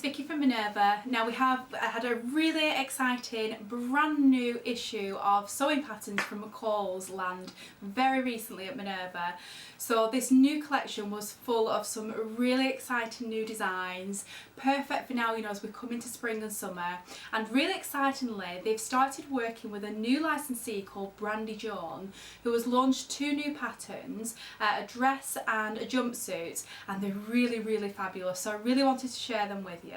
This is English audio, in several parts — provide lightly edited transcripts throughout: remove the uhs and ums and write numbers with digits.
Vicki from Minerva. Now we have had a really exciting brand new issue of sewing patterns from McCalls land very recently at Minerva. So this new collection was full of some really exciting new designs, perfect for now, you know, as we come into spring and summer. And really excitingly, they've started working with a new licensee called Brandy John, who has launched two new patterns, a dress and a jumpsuit, and they're really fabulous. So I really wanted to share them with you.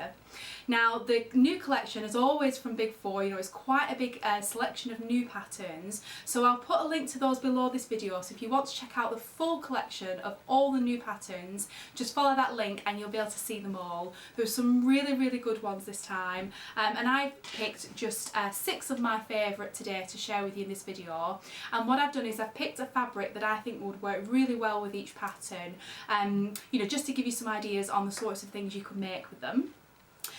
Now the new collection is always from Big Four, you know, it's quite a big selection of new patterns, so I'll put a link to those below this video, so if you want to check out the full collection of all the new patterns, just follow that link and you'll be able to see them all. There's some really good ones this time, and I've picked just 6 of my favourite today to share with you in this video. And what I've done is I've picked a fabric that I think would work really well with each pattern, you know, just to give you some ideas on the sorts of things you could make with them.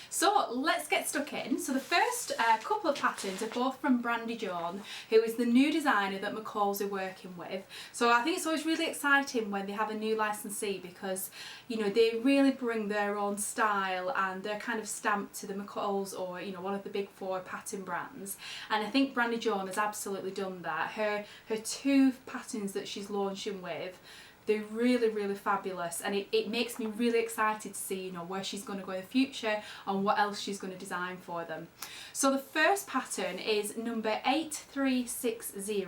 So let's get stuck in. So the first couple of patterns are both from Brandy John, who is the new designer that McCalls are working with. So I think it's always really exciting when they have a new licensee, because you know they really bring their own style and they're kind of stamped to the McCalls, or you know, one of the Big Four pattern brands. And I think Brandy John has absolutely done that. Her two patterns that she's launching with, they're really fabulous, and it makes me really excited to see, you know, where she's going to go in the future and what else she's going to design for them. So the first pattern is number 8360,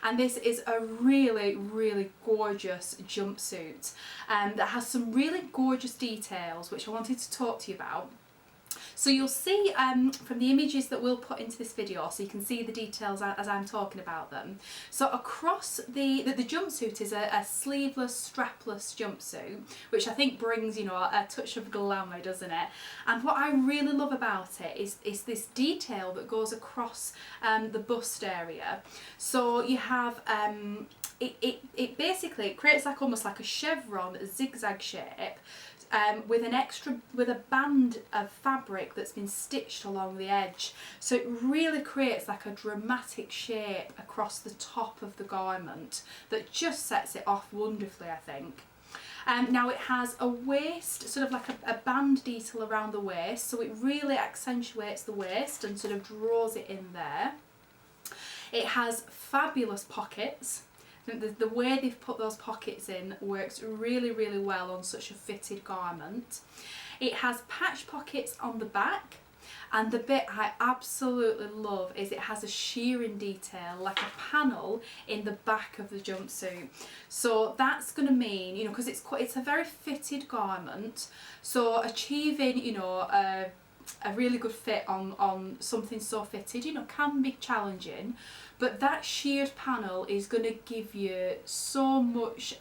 and this is a really gorgeous jumpsuit that has some really gorgeous details which I wanted to talk to you about. So you'll see from the images that we'll put into this video, so you can see the details as I'm talking about them. So across the jumpsuit is a sleeveless, strapless jumpsuit, which I think brings, you know, a touch of glamour, doesn't it? And what I really love about it is this detail that goes across the bust area. So you have it basically creates like almost like a chevron, a zigzag shape, with a band of fabric that's been stitched along the edge. So it really creates like a dramatic shape across the top of the garment that just sets it off wonderfully, I think. Now it has a waist, sort of like a band detail around the waist, so it really accentuates the waist and sort of draws it in there. It has fabulous pockets. The way they've put those pockets in works really well on such a fitted garment. It has patch pockets on the back, and the bit I absolutely love is it has a shearing detail, like a panel in the back of the jumpsuit. So that's going to mean, you know, because it's a very fitted garment, so achieving, you know, a really good fit on something so fitted, you know, can be challenging, but that sheared panel is going to give you so much,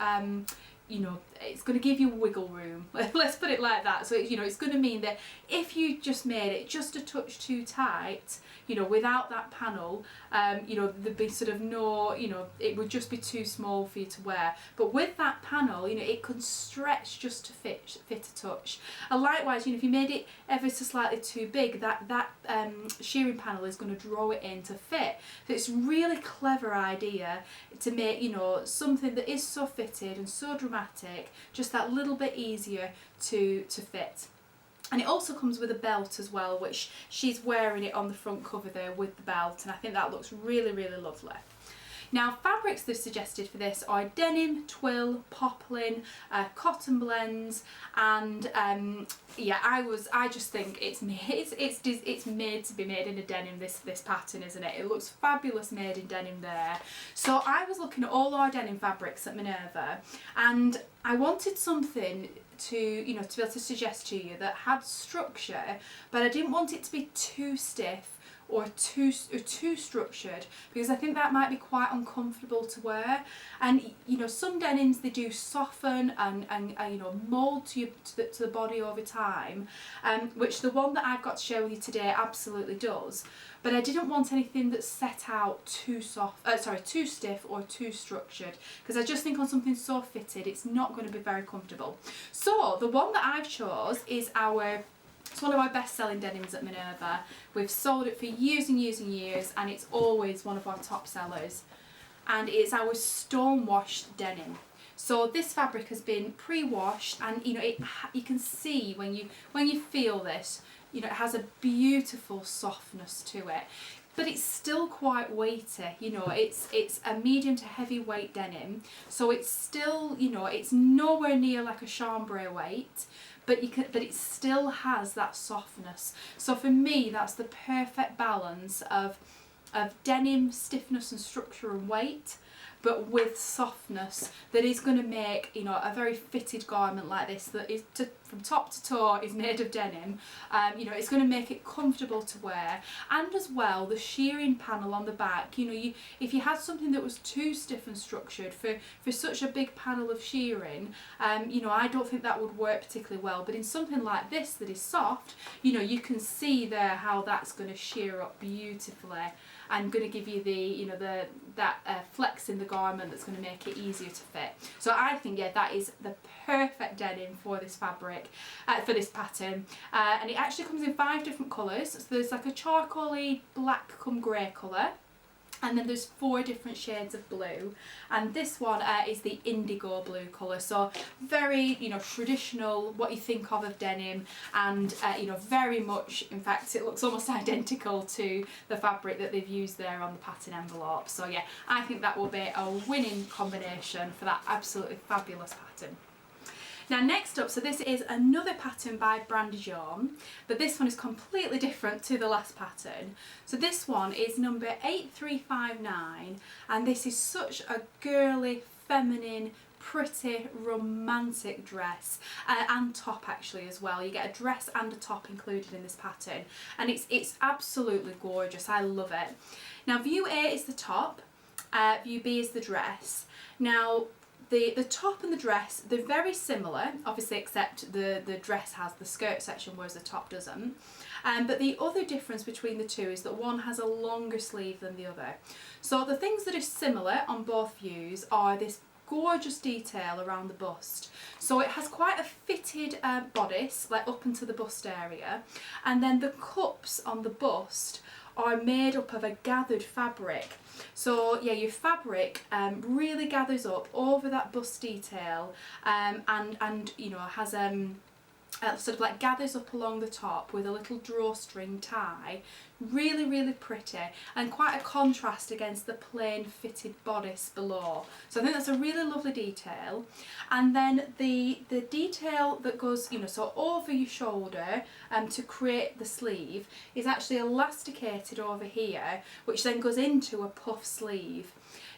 you know, it's going to give you wiggle room, let's put it like that. So you know, it's going to mean that if you just made it just a touch too tight, you know, without that panel, you know, there'd be sort of no, you know, it would just be too small for you to wear. But with that panel, you know, it can stretch just to fit a touch. And likewise, you know, if you made it ever so slightly too big, that shearing panel is going to draw it in to fit. So it's a really clever idea to make, you know, something that is so fitted and so dramatic just that little bit easier to fit. And it also comes with a belt as well, which she's wearing it on the front cover there with the belt, and I think that looks really lovely. Now fabrics they've suggested for this are denim, twill, poplin, cotton blends, and yeah, I just think it's made to be made in a denim, this pattern, isn't it? It looks fabulous made in denim there. So I was looking at all our denim fabrics at Minerva, and I wanted something to, you know, to be able to suggest to you that had structure, but I didn't want it to be too stiff or too structured, because I think that might be quite uncomfortable to wear. And you know, some denims, they do soften and you know, mould to the body over time, which the one that I've got to share with you today absolutely does. But I didn't want anything that's set out too too stiff or too structured, because I just think on something so fitted it's not going to be very comfortable. So the one that I've chose is it's one of our best-selling denims at Minerva. We've sold it for years and years, and it's always one of our top sellers. And it's our stone-washed denim. So this fabric has been pre-washed, and you know, you can see when you feel this, you know, it has a beautiful softness to it. But it's still quite weighty, you know, it's a medium to heavy weight denim, so it's still, you know, it's nowhere near like a chambray weight, but it still has that softness. So for me, that's the perfect balance of denim stiffness and structure and weight, but with softness that is going to make, you know, a very fitted garment like this that is from top to toe is made of denim. You know, it's going to make it comfortable to wear, and as well the shearing panel on the back. You know, if you had something that was too stiff and structured for such a big panel of shearing, you know, I don't think that would work particularly well. But in something like this that is soft, you know, you can see there how that's going to shear up beautifully and going to give you the, you know, that flex in the garment that's going to make it easier to fit. So I think, yeah, that is the perfect denim for this fabric, for this pattern. And it actually comes in 5 different colours. So there's like a charcoaly black come grey colour, and then there's 4 different shades of blue, and this one is the indigo blue colour. So very, you know, traditional, what you think of denim, and you know, very much, in fact it looks almost identical to the fabric that they've used there on the pattern envelope. So yeah, I think that will be a winning combination for that absolutely fabulous pattern. Now next up, so this is another pattern by Brandy Jaune, but this one is completely different to the last pattern. So this one is number 8359, and this is such a girly, feminine, pretty, romantic dress, and top actually as well. You get a dress and a top included in this pattern, and it's absolutely gorgeous. I love it. Now view A is the top, view B is the dress. Now the top and the dress, they're very similar, obviously, except the dress has the skirt section whereas the top doesn't. But the other difference between the two is that one has a longer sleeve than the other. So the things that are similar on both views are this gorgeous detail around the bust. So it has quite a fitted bodice, like up into the bust area, and then the cups on the bust are made up of a gathered fabric. So yeah, your fabric really gathers up over that bust detail, and you know, has sort of like gathers up along the top with a little drawstring tie. Really, really pretty, and quite a contrast against the plain fitted bodice below. So I think that's a really lovely detail. And then the detail that goes, you know, so over your shoulder to create the sleeve is actually elasticated over here, which then goes into a puff sleeve.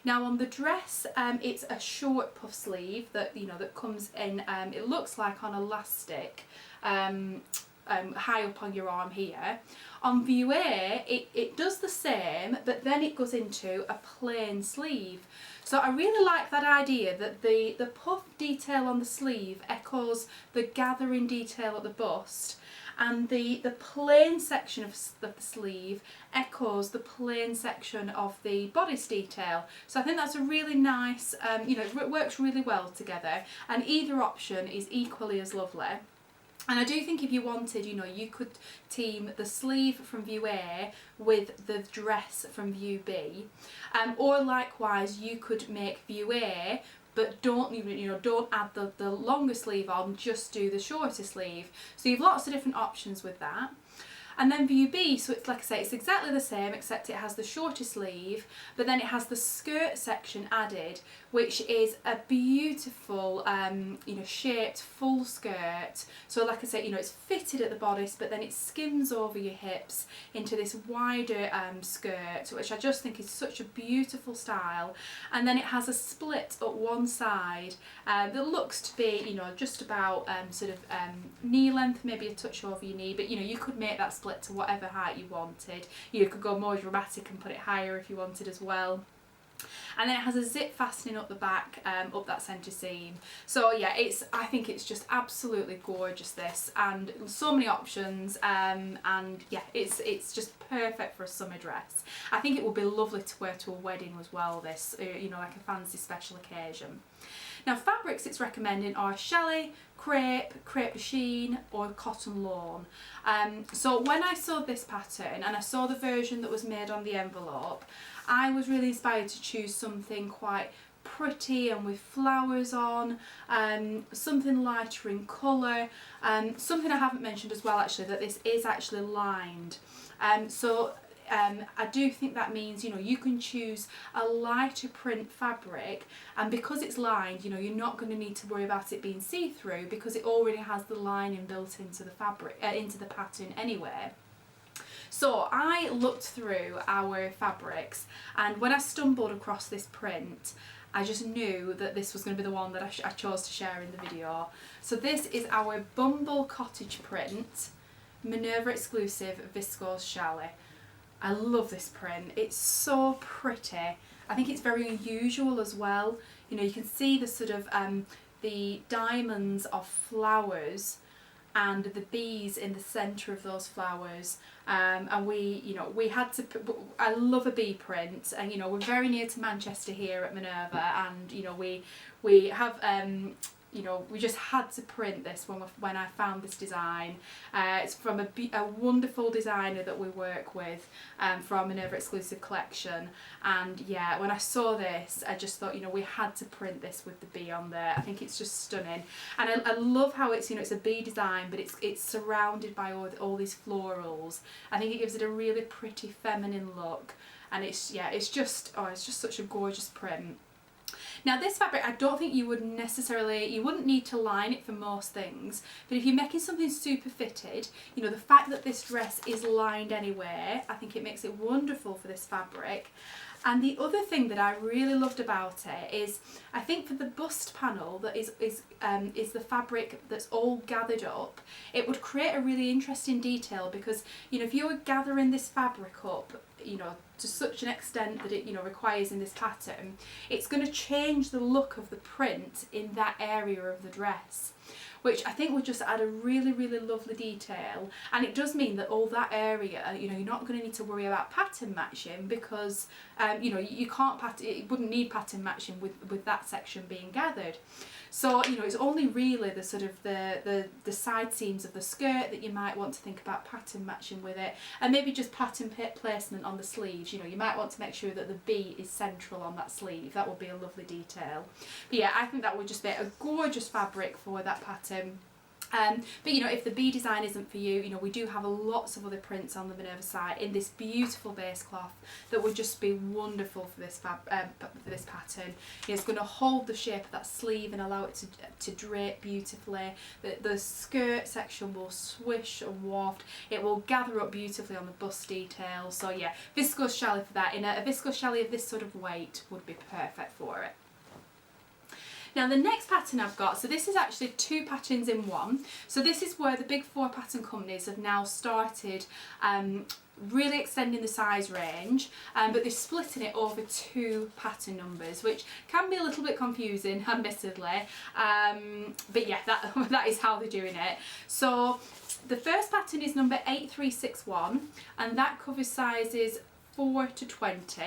Now on the dress, it's a short puff sleeve that, you know, that comes in, it looks like on elastic, high up on your arm here. On view A, it does the same, but then it goes into a plain sleeve. So I really like that idea that the puff detail on the sleeve echoes the gathering detail at the bust, and the plain section of the sleeve echoes the plain section of the bodice detail. So I think that's a really nice, you know, it works really well together, and either option is equally as lovely. And I do think if you wanted, you know, you could team the sleeve from view A with the dress from view B, or likewise you could make view A, but don't add the longer sleeve on, just do the shorter sleeve. So you've lots of different options with that. And then view B, so it's like I say, it's exactly the same except it has the shorter sleeve, but then it has the skirt section added, which is a beautiful, you know, shaped full skirt. So like I say, you know, it's fitted at the bodice, but then it skims over your hips into this wider skirt, which I just think is such a beautiful style. And then it has a split at one side that looks to be, you know, just about sort of knee length, maybe a touch over your knee, but you know, you could make that split to whatever height you wanted. You could go more dramatic and put it higher if you wanted as well. And then it has a zip fastening up the back, up that centre seam. So yeah, I think it's just absolutely gorgeous, this, and so many options, and yeah, it's just perfect for a summer dress. I think it would be lovely to wear to a wedding as well, this, you know, like a fancy special occasion. Now fabrics it's recommending are chalet, crepe machine or cotton lawn. So when I saw this pattern and I saw the version that was made on the envelope, I was really inspired to choose something quite pretty and with flowers on, something lighter in colour. Something I haven't mentioned as well actually, that this is actually lined. I do think that means, you know, you can choose a lighter print fabric, and because it's lined, you know, you're not going to need to worry about it being see-through because it already has the lining built into the fabric, into the pattern anyway. So I looked through our fabrics, and when I stumbled across this print, I just knew that this was going to be the one that I chose to share in the video. So this is our Bumble Cottage print, Minerva exclusive viscose challis. I love this print, it's so pretty. I think it's very unusual as well. You know, you can see the sort of the diamonds of flowers and the bees in the centre of those flowers, and we had to, I love a bee print, and you know, we're very near to Manchester here at Minerva, and you know, we have you know, we just had to print this when I found this design. It's from a wonderful designer that we work with, from Minerva exclusive collection, and yeah, when I saw this I just thought, you know, we had to print this with the bee on there. I think it's just stunning, and I love how it's, you know, it's a bee design but it's surrounded by all these florals. I think it gives it a really pretty feminine look, and it's just such a gorgeous print. Now this fabric, I don't think you wouldn't need to line it for most things, but if you're making something super fitted, you know, the fact that this dress is lined anyway, I think it makes it wonderful for this fabric. And the other thing that I really loved about it is, I think for the bust panel that is the fabric that's all gathered up, it would create a really interesting detail, because, you know, if you were gathering this fabric up, you know, to such an extent that it, you know, requires in this pattern, it's going to change the look of the print in that area of the dress, which I think would just add a really, really lovely detail. And it does mean that all that area, you know, you're not going to need to worry about pattern matching, because you know, you can't it wouldn't need pattern matching with that section being gathered. So, you know, it's only really the sort of the side seams of the skirt that you might want to think about pattern matching with it, and maybe just pattern placement on the sleeves. You know, you might want to make sure that the bee is central on that sleeve. That would be a lovely detail. But yeah, I think that would just be a gorgeous fabric for that pattern. But you know, if the bee design isn't for you, you know, we do have lots of other prints on the Minerva site in this beautiful base cloth that would just be wonderful for this pattern. You know, it's going to hold the shape of that sleeve and allow it to drape beautifully. The skirt section will swish and waft. It will gather up beautifully on the bust detail. So yeah, viscose challis for that. In a viscose challis of this sort of weight would be perfect for it. Now the next pattern I've got, so this is actually two patterns in one. So this is where the big four pattern companies have now started really extending the size range, but they're splitting it over two pattern numbers, which can be a little bit confusing, admittedly, but yeah, that is how they're doing it. So the first pattern is number 8361, and that covers sizes 4 to 20.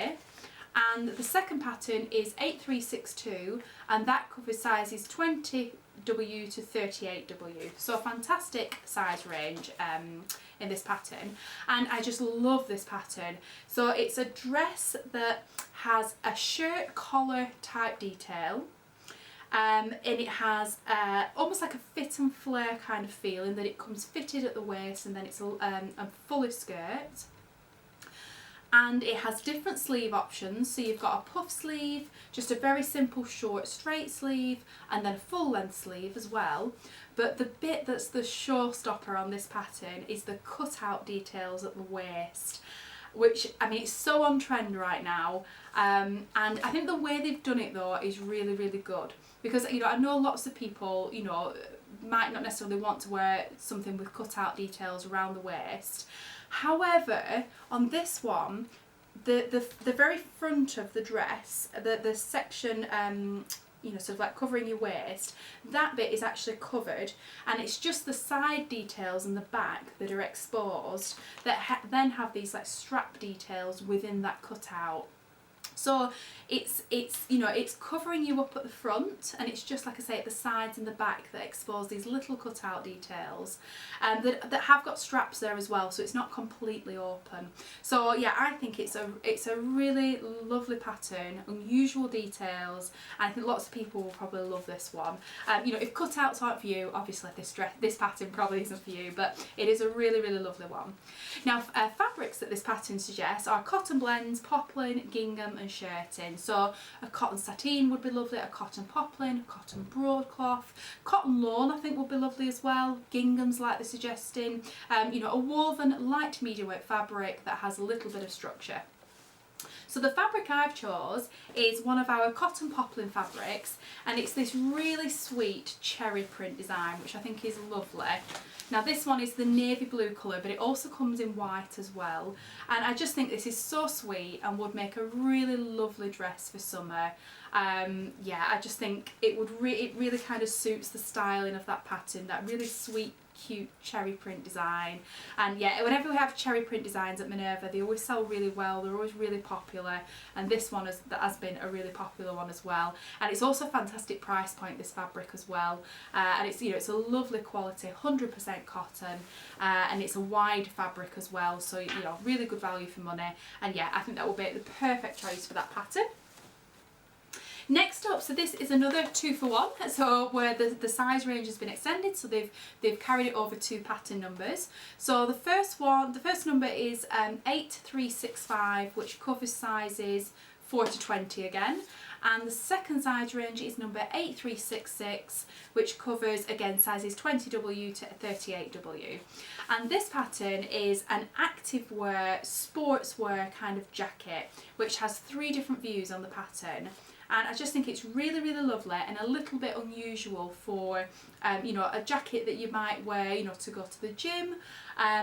And the second pattern is 8362, and that covers sizes 20W to 38W. So a fantastic size range in this pattern, and I just love this pattern. So it's a dress that has a shirt collar type detail, and it has almost like a fit and flare kind of feeling, that it comes fitted at the waist and then it's a fuller skirt. And it has different sleeve options, so you've got a puff sleeve, just a very simple short straight sleeve, and then a full length sleeve as well. But the bit that's the showstopper on this pattern is the cutout details at the waist, which, I mean, it's so on trend right now, and I think the way they've done it though is really, really good, because, you know, I know lots of people, you know, might not necessarily want to wear something with cutout details around the waist. However, on this one, the very front of the dress, the section, you know, sort of like covering your waist, that bit is actually covered, and it's just the side details and the back that are exposed that then have these like strap details within that cutout. So it's you know, it's covering you up at the front, and it's just like I say at the sides and the back that expose these little cutout details, that have got straps there as well, so it's not completely open. So yeah, I think it's a really lovely pattern, unusual details, and I think lots of people will probably love this one. You know, if cutouts aren't for you, obviously this pattern probably isn't for you, but it is a really, really lovely one. Now, fabrics that this pattern suggests are cotton blends, poplin, gingham and shirting. So a cotton sateen would be lovely, a cotton poplin, cotton broadcloth, cotton lawn I think would be lovely as well, ginghams like they're suggesting, you know, a woven light to medium weight fabric that has a little bit of structure. So the fabric I've chose is one of our cotton poplin fabrics, and it's this really sweet cherry print design, which I think is lovely. Now this one is the navy blue colour, but it also comes in white as well, and I just think this is so sweet and would make a really lovely dress for summer. Yeah, I just think it really kind of suits the styling of that pattern, that really sweet, cute cherry print design. And yeah, whenever we have cherry print designs at Minerva, they always sell really well, they're always really popular, and this one has been a really popular one as well. And it's also a fantastic price point, this fabric as well, and it's, you know, it's a lovely quality, 100% cotton, and it's a wide fabric as well, so you know, really good value for money. And yeah, I think that will be the perfect choice for that pattern. Next up, so this is another 2 for 1, so where the size range has been extended, so they've carried it over 2 pattern numbers. So the first number is 8365, which covers sizes 4 to 20 again, and the second size range is number 8366, which covers again sizes 20W to 38W. And this pattern is an activewear, sportswear kind of jacket, which has 3 different views on the pattern. And I just think it's really, really lovely and a little bit unusual for, you know, a jacket that you might wear, you know, to go to the gym,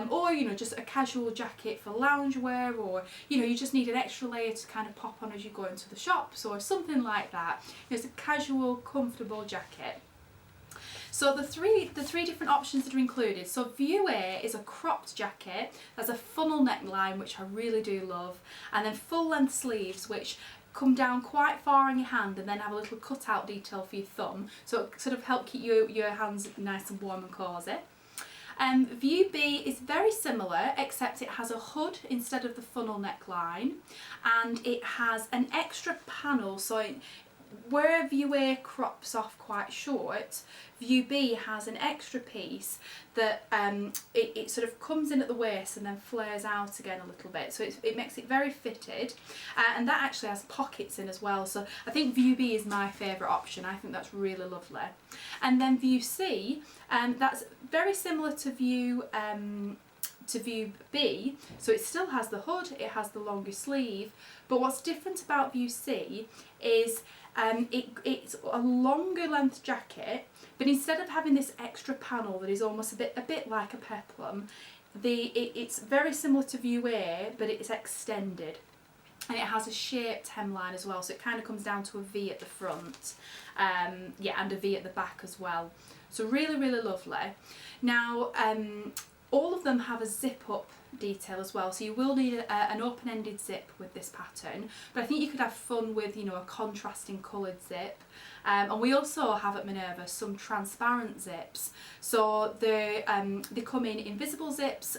or, you know, just a casual jacket for loungewear, or, you know, you just need an extra layer to kind of pop on as you go into the shops or something like that. It's a casual, comfortable jacket. So the three different options that are included. So view A is a cropped jacket. There's a funnel neckline, which I really do love, and then full length sleeves, which come down quite far on your hand and then have a little cutout detail for your thumb, so it sort of help keep your hands nice and warm and cosy. View B is very similar, except it has a hood instead of the funnel neckline, and it has an extra panel, so where view A crops off quite short, view B has an extra piece that it sort of comes in at the waist and then flares out again a little bit, so it makes it very fitted, and that actually has pockets in as well. So I think view B is my favourite option. I think that's really lovely. And then view C, that's very similar to view B, so it still has the hood, it has the longer sleeve, but what's different about view C is it's a longer length jacket, but instead of having this extra panel that is almost a bit like a peplum, it's very similar to view A, but it's extended. And it has a shaped hemline as well, so it kind of comes down to a V at the front, yeah, and a V at the back as well. So really, really lovely. Now, all of them have a zip up detail as well, so you will need an open-ended zip with this pattern, but I think you could have fun with, you know, a contrasting coloured zip. And we also have at Minerva some transparent zips, so they come in invisible zips,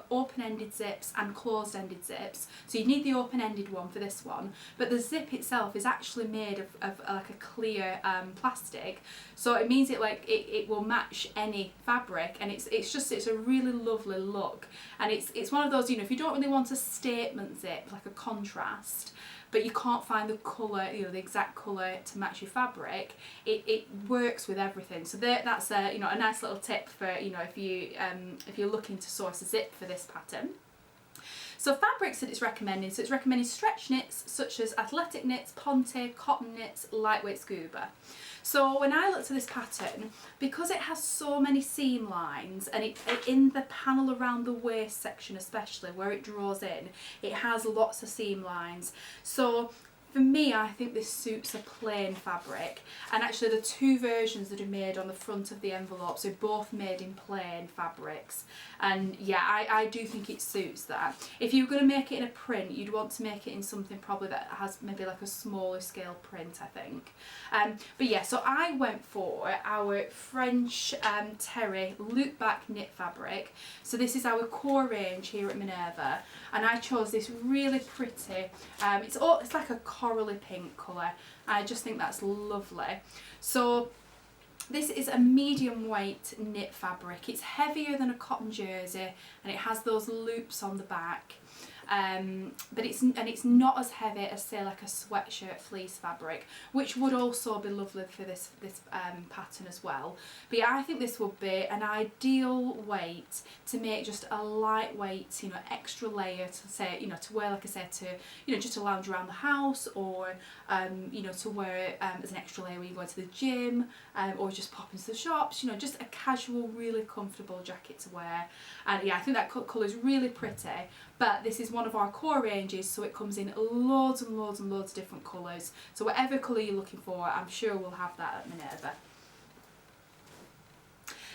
open-ended zips and closed-ended zips. So you need the open-ended one for this one, but the zip itself is actually made of like a clear plastic, so it means it will match any fabric, and it's a really lovely look. And it's one of those, you know, if you don't really want a statement zip like a contrast, but you can't find the colour, you know, the exact colour to match your fabric, it works with everything. So that's a, you know, a nice little tip for, you know, if you're looking to source a zip for this pattern. So fabrics that it's recommending, so it's recommending stretch knits such as athletic knits, ponte, cotton knits, lightweight scuba. So when I looked at this pattern, because it has so many seam lines, and it in the panel around the waist section especially, where it draws in, it has lots of seam lines. So For me, I think this suits a plain fabric, and actually the two versions that are made on the front of the envelopes are both made in plain fabrics, and yeah, I do think it suits that. If you were going to make it in a print, you'd want to make it in something probably that has maybe like a smaller scale print, I think. But yeah, so I went for our French terry loop back knit fabric. So this is our core range here at Minerva, and I chose this really pretty, it's like a corally pink colour. I just think that's lovely. So this is a medium weight knit fabric. It's heavier than a cotton jersey, and it has those loops on the back. But it's not as heavy as, say, like a sweatshirt fleece fabric, which would also be lovely for this pattern as well. But yeah, I think this would be an ideal weight to make just a lightweight, you know, extra layer to, say, you know, to wear, like I said, to, you know, just to lounge around the house, or you know, to wear it as an extra layer when you go to the gym, or just pop into the shops. You know, just a casual, really comfortable jacket to wear. And yeah, I think that colour is really pretty. But this is one of our core ranges, so it comes in loads and loads and loads of different colours. So whatever colour you're looking for, I'm sure we'll have that at Minerva.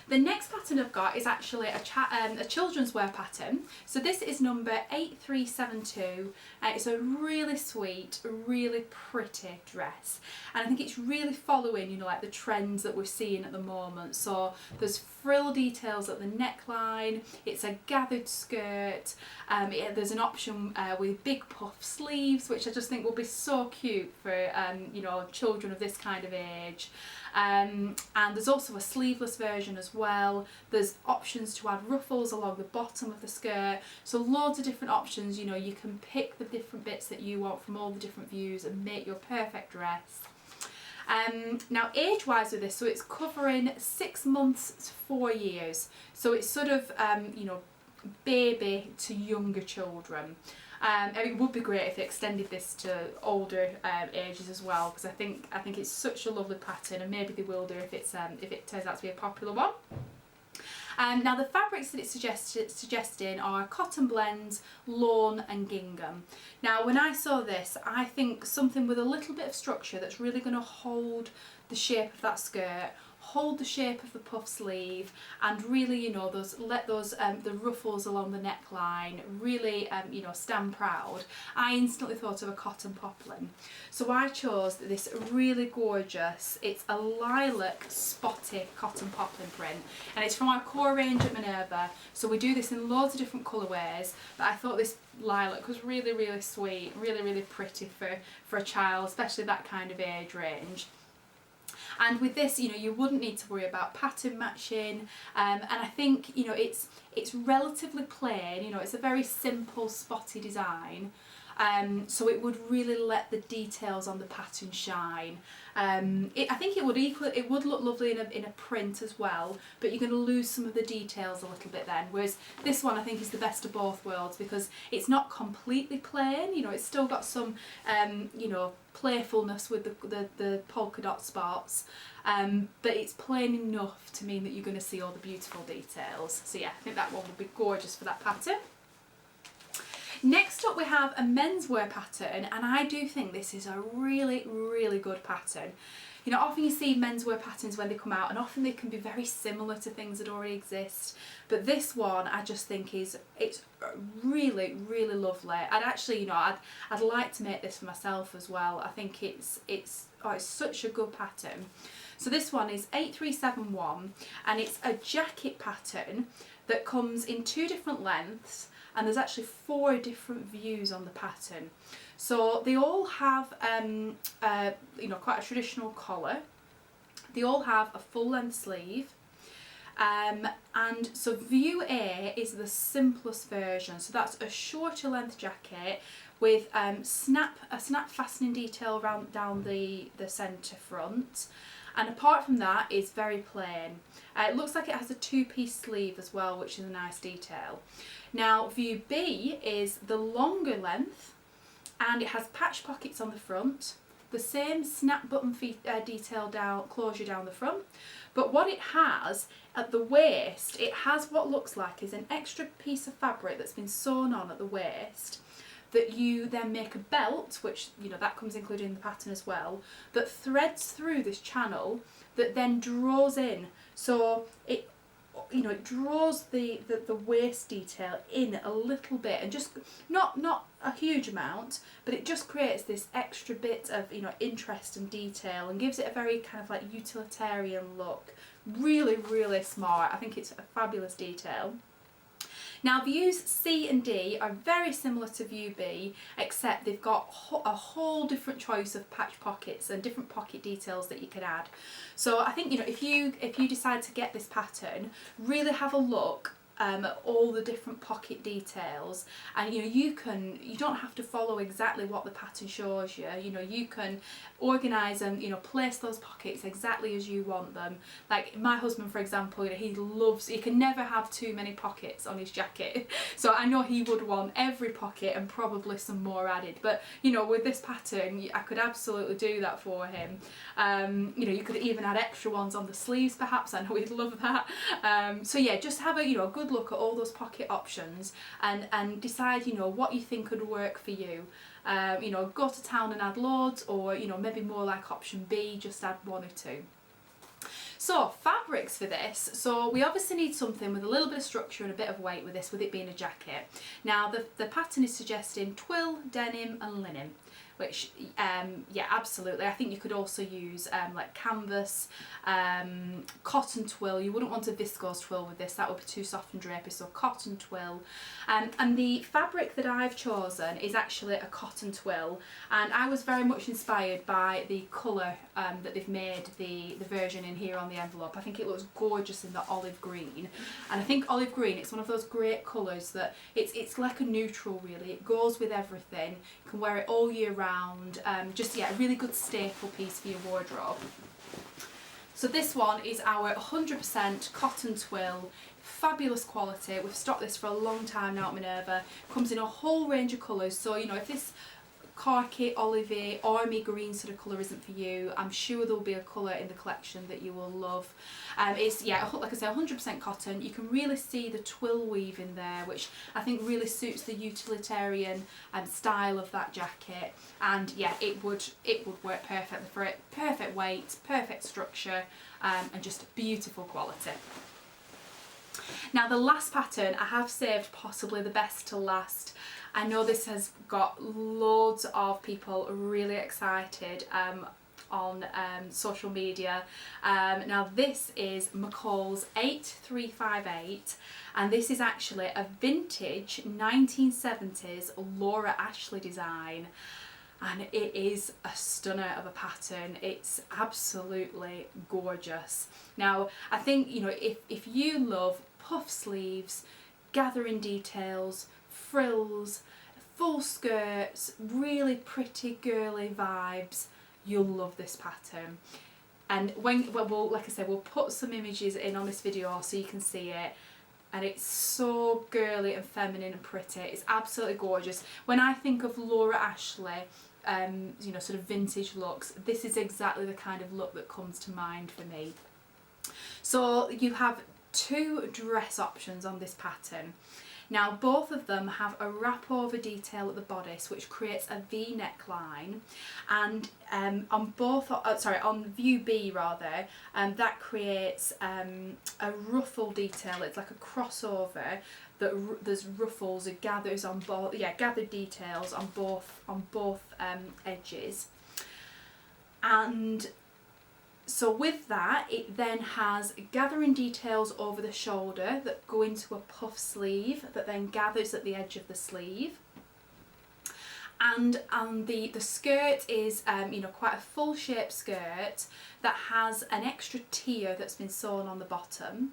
The next pattern I've got is actually a children's wear pattern. So this is number 8372. It's a really sweet, really pretty dress, and I think it's really following, you know, like the trends that we're seeing at the moment. So there's frill details at the neckline. It's a gathered skirt. There's an option with big puff sleeves, which I just think will be so cute for you know, children of this kind of age. And there's also a sleeveless version as well. There's options to add ruffles along the bottom of the skirt. So loads of different options. You know, you can pick the different bits that you want from all the different views and make your perfect dress. Now age-wise with this, so it's covering 6 months to 4 years. So it's sort of, you know, baby to younger children. I mean, it would be great if they extended this to older ages as well, because I think it's such a lovely pattern, and maybe they will do if it turns out to be a popular one. Now the fabrics that it's suggesting are cotton blends, lawn and gingham. Now when I saw this, I think something with a little bit of structure that's really going to hold the shape of that skirt, hold the shape of the puff sleeve, and really, you know, let the ruffles along the neckline really, you know, stand proud. I instantly thought of a cotton poplin. So I chose this really gorgeous, it's a lilac spotty cotton poplin print, and it's from our core range at Minerva. So we do this in loads of different colourways, but I thought this lilac was really, really sweet, really, really pretty for a child, especially that kind of age range. And with this, you know, you wouldn't need to worry about pattern matching, and I think, you know, it's relatively plain. You know, it's a very simple spotty design, so it would really let the details on the pattern shine. I think it would look lovely in a print as well, but you're going to lose some of the details a little bit then. Whereas this one, I think, is the best of both worlds, because it's not completely plain. You know, it's still got some, you know, playfulness with the polka dot spots, but it's plain enough to mean that you're going to see all the beautiful details. So yeah, I think that one would be gorgeous for that pattern. Next up we have a menswear pattern, and I do think this is a really, really good pattern. You know, often you see menswear patterns when they come out, and often they can be very similar to things that already exist. But this one, I just think it's really, really lovely. And actually, you know, I'd like to make this for myself as well. I think it's such a good pattern. So this one is 8371, and it's a jacket pattern that comes in 2 different lengths, and there's actually 4 different views on the pattern. So they all have, you know, quite a traditional collar. They all have a full length sleeve. And so view A is the simplest version. So that's a shorter length jacket with a snap fastening detail down the centre front. And apart from that, it's very plain. It looks like it has a 2-piece sleeve as well, which is a nice detail. Now view B is the longer length, and it has patch pockets on the front, the same snap button detail closure down the front, but what it has at the waist, it has what looks like is an extra piece of fabric that's been sewn on at the waist that you then make a belt, which, you know, that comes included in the pattern as well, that threads through this channel that then draws in. So it, you know, it draws the waist detail in a little bit, and just not a huge amount, but it just creates this extra bit of, you know, interest and detail, and gives it a very kind of like utilitarian look. Really, really smart. I think it's a fabulous detail. Now views C and D are very similar to view B, except they've got a whole different choice of patch pockets and different pocket details that you can add. So I think, you know, if you decide to get this pattern, really have a look at all the different pocket details, and you know, you don't have to follow exactly what the pattern shows you. You know, you can organise and, you know, place those pockets exactly as you want them. Like my husband, for example, he can never have too many pockets on his jacket, so I know he would want every pocket and probably some more added. But you know, with this pattern, I could absolutely do that for him. You know, you could even add extra ones on the sleeves perhaps. I know he'd love that. So yeah, just have a, you know, a good look at all those pocket options, and decide, you know, what you think could work for you. You know, go to town and add loads, or you know, maybe more like option B, just add 1 or 2. So fabrics for this, so we obviously need something with a little bit of structure and a bit of weight with this, with it being a jacket. Now the pattern is suggesting twill, denim and linen, which yeah, absolutely. I think you could also use like canvas, cotton twill. You wouldn't want a viscose twill with this, that would be too soft and drapey, so cotton twill. And the fabric that I've chosen is actually a cotton twill, and I was very much inspired by the colour that they've made the version in here on the envelope. I think it looks gorgeous in the olive green, and I think olive green, it's one of those great colours that it's like a neutral really. It goes with everything. You can wear it all year round. Just yeah, a really good staple piece for your wardrobe. So this one is our 100% cotton twill, fabulous quality. We've stocked this for a long time now at Minerva. Comes in a whole range of colours, so you know, if this khaki, olivey, army green sort of colour isn't for you, I'm sure there'll be a colour in the collection that you will love. It's, yeah, like I say, 100% cotton. You can really see the twill weave in there, which I think really suits the utilitarian style of that jacket. And yeah, it would work perfectly for it. Perfect weight, perfect structure, and just beautiful quality. Now the last pattern I have saved possibly the best to last. I know this has got loads of people really excited on social media. Now this is McCalls 8358, and this is actually a vintage 1970s Laura Ashley design, and it is a stunner of a pattern. It's absolutely gorgeous. Now I think, you know, if you love puff sleeves, gathering details, frills, full skirts, really pretty girly vibes, you'll love this pattern. And well, like I said, we'll put some images in on this video so you can see it, and it's so girly and feminine and pretty. It's absolutely gorgeous. When I think of Laura Ashley, you know, sort of vintage looks, this is exactly the kind of look that comes to mind for me. So you have 2 dress options on this pattern. Now both of them have a wrap over detail at the bodice, which creates a V neckline, and on view B rather, that creates a ruffle detail. It's like a crossover that there's ruffles, it gathers on both, yeah, gathered details on both edges. And so with that, it then has gathering details over the shoulder that go into a puff sleeve that then gathers at the edge of the sleeve. And the skirt is you know, quite a full shape skirt that has an extra tier that's been sewn on the bottom.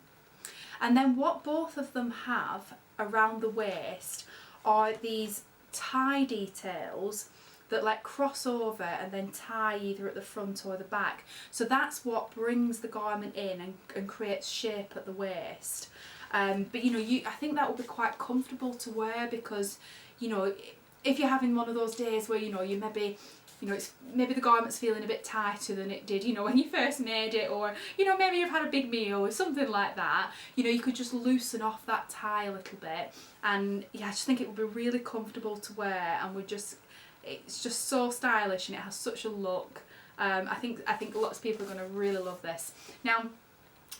And then what both of them have around the waist are these tie details that like cross over and then tie either at the front or the back. So that's what brings the garment in and creates shape at the waist. But you know, I think that will be quite comfortable to wear, because you know, if you're having one of those days where, you know, you maybe you know, it's maybe the garment's feeling a bit tighter than it did, you know, when you first made it, or, you know, maybe you've had a big meal or something like that, you know, you could just loosen off that tie a little bit. And yeah, I just think it would be really comfortable to wear, and would just, it's just so stylish, and it has such a look. I think lots of people are going to really love this. Now,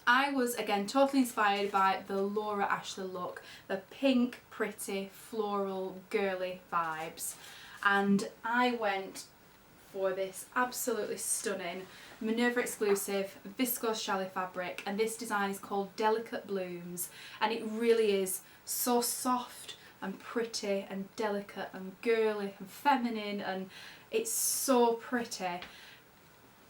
I was again totally inspired by the Laura Ashley look, the pink, pretty, floral, girly vibes, and I went for this absolutely stunning Minerva exclusive viscose challis fabric, and this design is called Delicate Blooms, and it really is so soft and pretty and delicate and girly and feminine, and it's so pretty.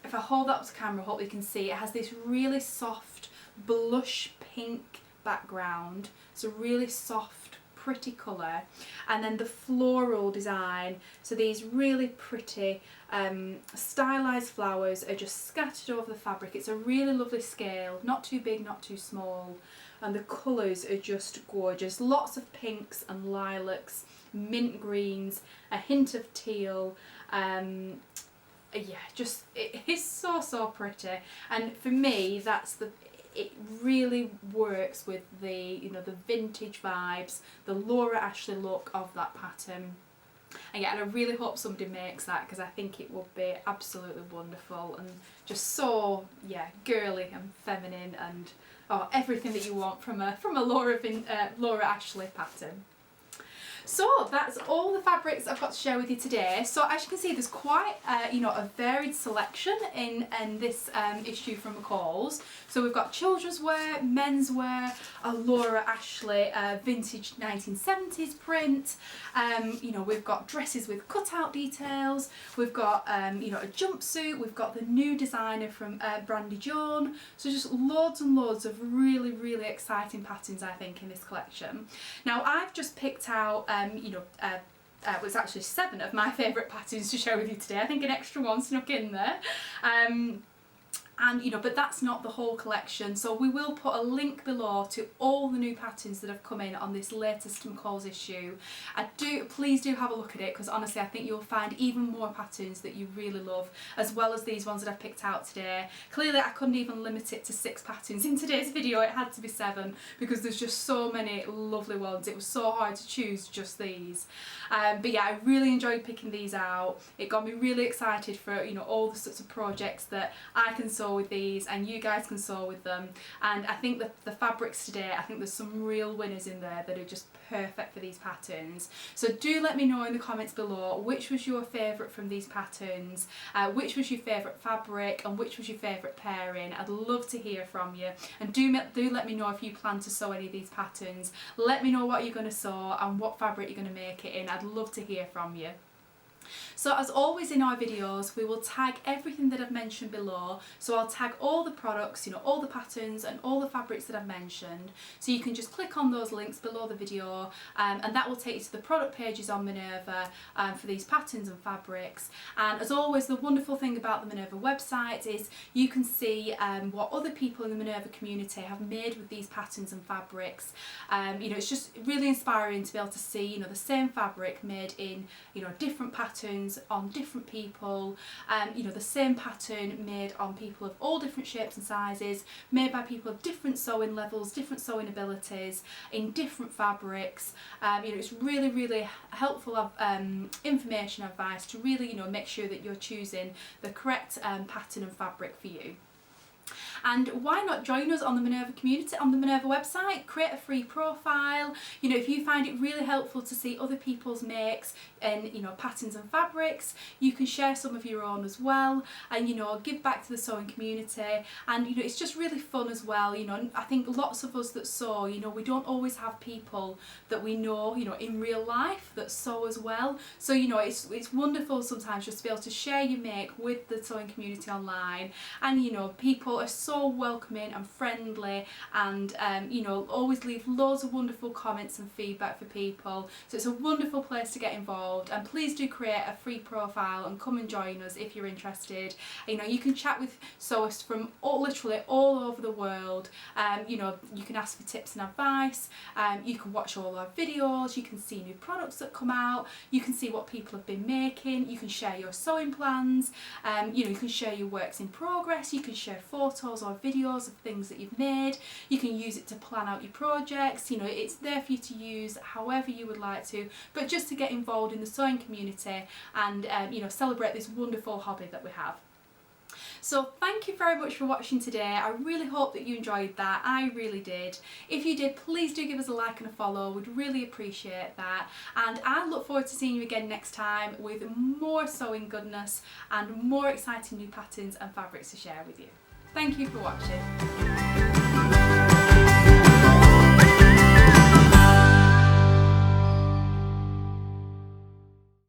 If I hold that up to camera, I hope you can see, it has this really soft blush pink background, it's a really soft pretty colour, and then the floral design, so these really pretty stylised flowers are just scattered over the fabric. It's a really lovely scale, not too big, not too small, and the colours are just gorgeous. Lots of pinks and lilacs, mint greens, a hint of teal. Yeah, just, it is so pretty, and for me that's it really works with the, you know, the vintage vibes, the Laura Ashley look of that pattern. And yeah, and I really hope somebody makes that, because I think it would be absolutely wonderful and just so, yeah, girly and feminine, and everything that you want from a Laura Ashley pattern. So that's all the fabrics I've got to share with you today. So as you can see, there's quite you know, a varied selection in this issue from McCalls. So we've got children's wear, menswear, a Laura Ashley vintage 1970s print. You know, we've got dresses with cutout details. We've got you know, a jumpsuit. We've got the new designer from Brandy Joan. So just loads and loads of really exciting patterns, I think, in this collection. Now I've just picked out you know, was actually 7 of my favourite patterns to share with you today. I think an extra one snuck in there. And you know, but that's not the whole collection, so we will put a link below to all the new patterns that have come in on this latest McCalls issue. Please do have a look at it, because honestly I think you'll find even more patterns that you really love, as well as these ones that I've picked out today. Clearly I couldn't even limit it to 6 patterns in today's video, it had to be 7, because there's just so many lovely ones. It was so hard to choose just these. But yeah, I really enjoyed picking these out. It got me really excited for, you know, all the sorts of projects that I can sew with these and you guys can sew with them. And I think the fabrics today, I think there's some real winners in there that are just perfect for these patterns. So do let me know in the comments below which was your favourite from these patterns, which was your favourite fabric, and which was your favourite pairing. I'd love to hear from you, and do let me know if you plan to sew any of these patterns. Let me know what you're going to sew and what fabric you're going to make it in. I'd love to hear from you. So as always in our videos, we will tag everything that I've mentioned below. So I'll tag all the products, you know, all the patterns and all the fabrics that I've mentioned. So you can just click on those links below the video, and that will take you to the product pages on Minerva for these patterns and fabrics. And as always, the wonderful thing about the Minerva website is you can see what other people in the Minerva community have made with these patterns and fabrics. You know, it's just really inspiring to be able to see, you know, the same fabric made in, you know, different patterns on different people, you know, the same pattern made on people of all different shapes and sizes, made by people of different sewing levels, different sewing abilities, in different fabrics. You know, it's really helpful information, advice to really, you know, make sure that you're choosing the correct pattern and fabric for you. And why not join us on the Minerva community, on the Minerva website, create a free profile. You know, if you find it really helpful to see other people's makes and, you know, patterns and fabrics, you can share some of your own as well, and, you know, give back to the sewing community. And, you know, it's just really fun as well. You know, I think lots of us that sew, you know, we don't always have people that we know, you know, in real life that sew as well. So, you know, it's wonderful sometimes just to be able to share your make with the sewing community online. And, you know, people are so so welcoming and friendly, and you know, always leave loads of wonderful comments and feedback for people. So it's a wonderful place to get involved, and please do create a free profile and come and join us if you're interested. You know, you can chat with sewists from literally all over the world. You know, you can ask for tips and advice, you can watch all our videos, you can see new products that come out, you can see what people have been making, you can share your sewing plans, you know, you can share your works in progress, you can share photos or videos of things that you've made, you can use it to plan out your projects. You know, it's there for you to use however you would like to, but just to get involved in the sewing community and you know, celebrate this wonderful hobby that we have. So thank you very much for watching today. I really hope that you enjoyed that. I really did. If you did, please do give us a like and a follow. We'd really appreciate that. And I look forward to seeing you again next time with more sewing goodness and more exciting new patterns and fabrics to share with you. Thank you for watching.